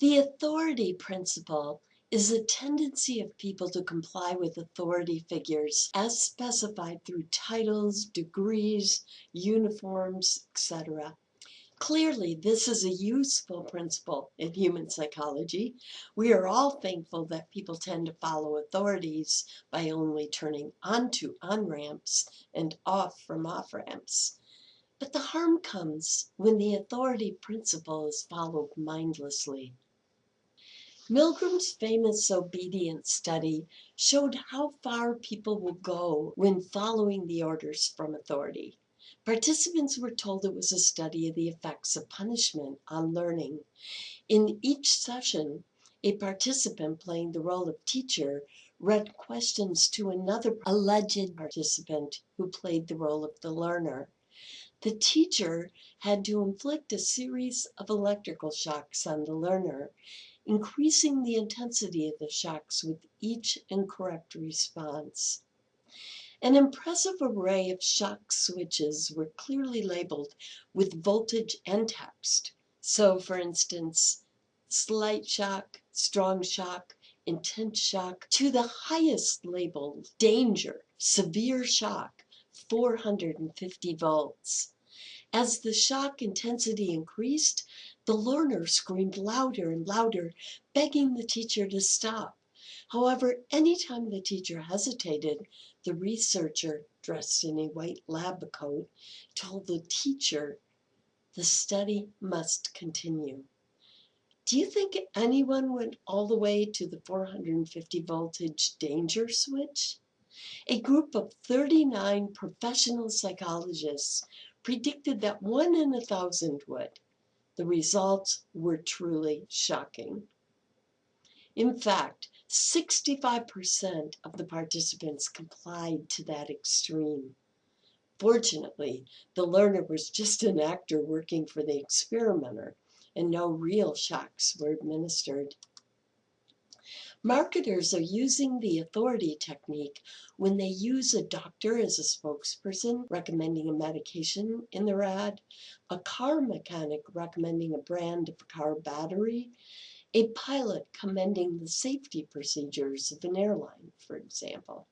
The authority principle is a tendency of people to comply with authority figures as specified through titles, degrees, uniforms, etc. Clearly, this is a useful principle in human psychology. We are all thankful that people tend to follow authorities by only turning onto on-ramps and off from off-ramps. But the harm comes when the authority principle is followed mindlessly. Milgram's famous obedience study showed how far people will go when following the orders from authority. Participants were told it was a study of the effects of punishment on learning. In each session, a participant playing the role of teacher read questions to another alleged participant who played the role of the learner. The teacher had to inflict a series of electrical shocks on the learner, increasing the intensity of the shocks with each incorrect response. An impressive array of shock switches were clearly labeled with voltage and text. So, for instance, slight shock, strong shock, intense shock, to the highest labeled danger, severe shock, 450 volts. As the shock intensity increased, the learner screamed louder and louder, begging the teacher to stop. However, anytime the teacher hesitated, the researcher, dressed in a white lab coat, told the teacher the study must continue. Do you think anyone went all the way to the 450 voltage danger switch? A group of 39 professional psychologists predicted that 1 in 1,000 would. The results were truly shocking. In fact, 65% of the participants complied to that extreme. Fortunately, the learner was just an actor working for the experimenter, and no real shocks were administered. Marketers are using the authority technique when they use a doctor as a spokesperson recommending a medication in their ad, a car mechanic recommending a brand of car battery, a pilot commending the safety procedures of an airline, for example.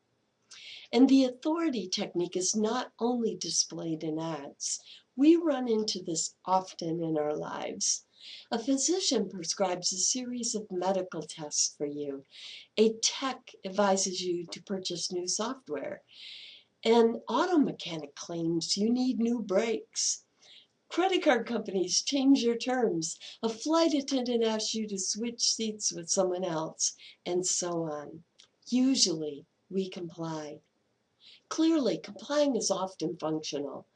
And the authority technique is not only displayed in ads. We run into this often in our lives. A physician prescribes a series of medical tests for you. A tech advises you to purchase new software. An auto mechanic claims you need new brakes. Credit card companies change their terms. A flight attendant asks you to switch seats with someone else, and so on. Usually, we comply. Clearly, complying is often functional.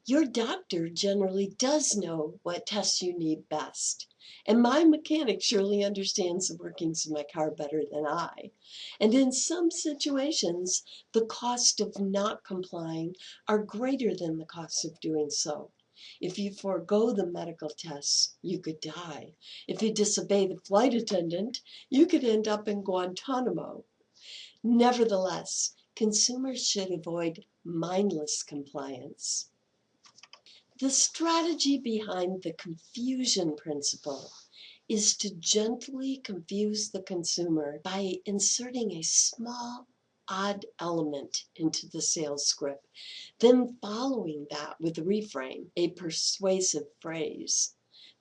Your doctor generally does know what tests you need best. And my mechanic surely understands the workings of my car better than I. And in some situations, the cost of not complying are greater than the cost of doing so. If you forego the medical tests, you could die. If you disobey the flight attendant, you could end up in Guantanamo. Nevertheless, consumers should avoid mindless compliance. The strategy behind the confusion principle is to gently confuse the consumer by inserting a small, odd element into the sales script, then following that with a reframe, a persuasive phrase.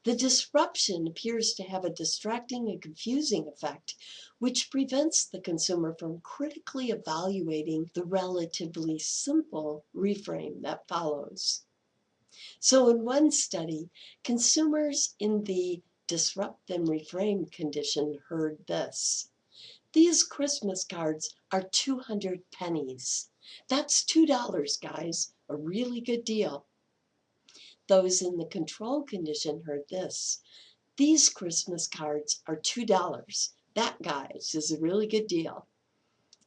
The disruption appears to have a distracting and confusing effect, which prevents the consumer from critically evaluating the relatively simple reframe that follows. So in one study, consumers in the disrupt then reframe condition heard this: "These Christmas cards are 200 pennies. That's $2, guys, a really good deal." Those in the control condition heard this: "These Christmas cards are $2. That, guys, is a really good deal."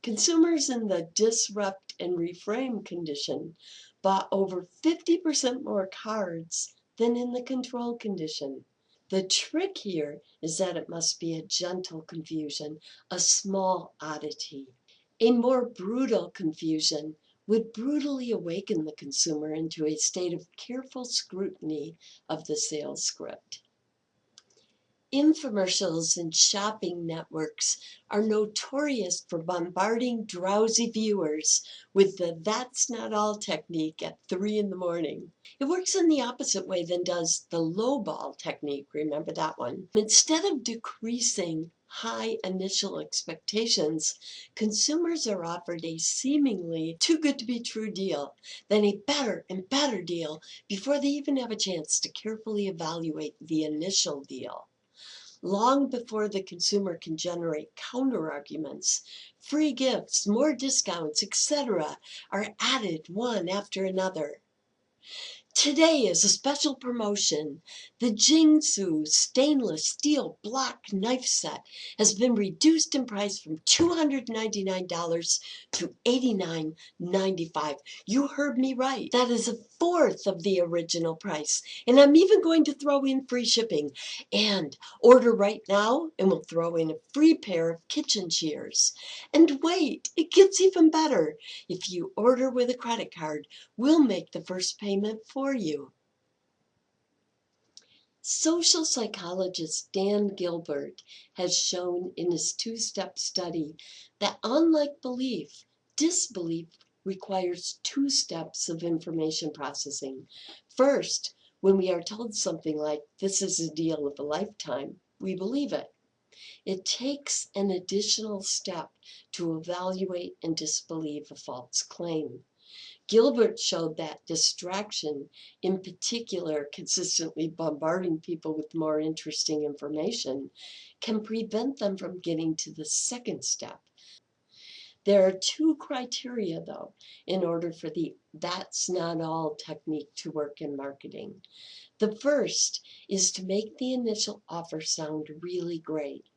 Consumers in the disrupt and reframe condition bought over 50% more cards than in the control condition. The trick here is that it must be a gentle confusion, a small oddity. A more brutal confusion would brutally awaken the consumer into a state of careful scrutiny of the sales script. Infomercials and shopping networks are notorious for bombarding drowsy viewers with the "that's not all" technique at 3 in the morning. It works in the opposite way than does the lowball technique. Remember that one? Instead of decreasing high initial expectations, consumers are offered a seemingly too good to be true deal, then a better and better deal before they even have a chance to carefully evaluate the initial deal. Long before the consumer can generate counterarguments, free gifts, more discounts, etc., are added one after another. Today is a special promotion. The Jingsu stainless steel block knife set has been reduced in price from $299 to $89.95. You heard me right. That is a fourth of the original price. And I'm even going to throw in free shipping. And order right now and we'll throw in a free pair of kitchen shears. And wait, it gets even better. If you order with a credit card, we'll make the first payment for you. Social psychologist Dan Gilbert has shown in his two-step study that unlike belief, disbelief requires two steps of information processing. First, when we are told something like, "this is a deal of a lifetime," we believe it. It takes an additional step to evaluate and disbelieve a false claim. Gilbert showed that distraction, in particular consistently bombarding people with more interesting information, can prevent them from getting to the second step. There are two criteria, though, in order for the "that's not all" technique to work in marketing. The first is to make the initial offer sound really great.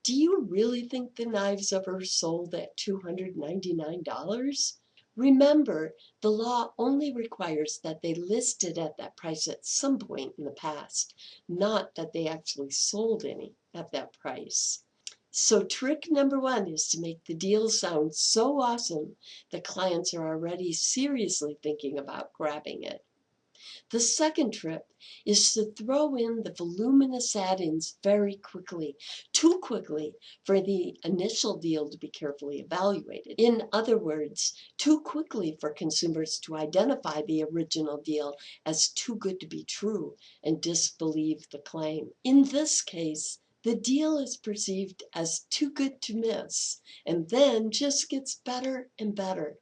Do you really think the knives ever sold at $299? Remember, the law only requires that they listed at that price at some point in the past, not that they actually sold any at that price. So trick number one is to make the deal sound so awesome that clients are already seriously thinking about grabbing it. The second trick is to throw in the voluminous add-ins very quickly, too quickly for the initial deal to be carefully evaluated. In other words, too quickly for consumers to identify the original deal as too good to be true and disbelieve the claim. In this case, the deal is perceived as too good to miss and then just gets better and better.